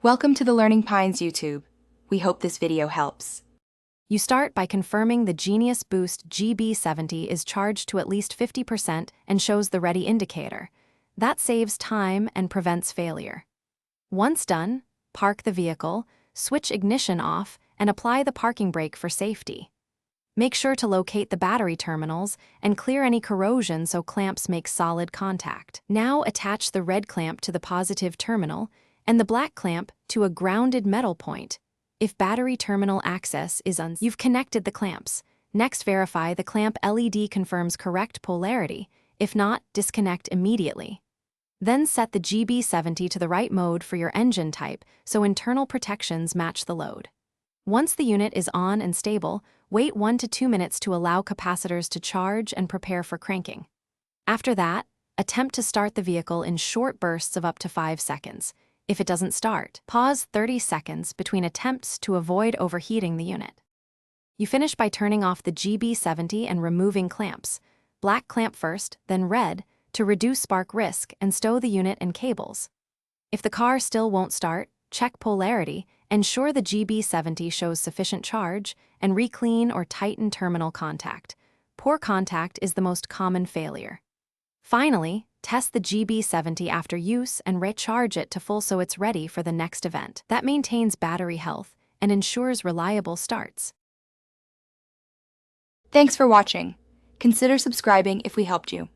Welcome to the Learning Pines YouTube. We hope this video helps. You start by confirming the Genius Boost Gb70 is charged to at least 50% and shows the ready indicator. That saves time and prevents failure. Once done, park the vehicle, switch ignition off, and apply the parking brake for safety. Make sure to locate the battery terminals and clear any corrosion so clamps make solid contact. Now attach the red clamp to the positive terminal and the black clamp to a grounded metal point. If battery terminal access is you've connected the clamps. Next, verify the clamp LED confirms correct polarity. If not, disconnect immediately. Then set the Gb70 to the right mode for your engine type so internal protections match the load. Once the unit is on and stable, wait 1 to 2 minutes to allow capacitors to charge and prepare for cranking. After that, attempt to start the vehicle in short bursts of up to 5 seconds. If it doesn't start, pause 30 seconds between attempts to avoid overheating the unit. You finish by turning off the Gb70 and removing clamps. Black clamp first, then red, to reduce spark risk and stow the unit and cables. If the car still won't start, check polarity, ensure the Gb70 shows sufficient charge, and re-clean or tighten terminal contact. Poor contact is the most common failure. Finally, test the Gb70 after use and recharge it to full so it's ready for the next event. That maintains battery health and ensures reliable starts. Thanks for watching. Consider subscribing if we helped you.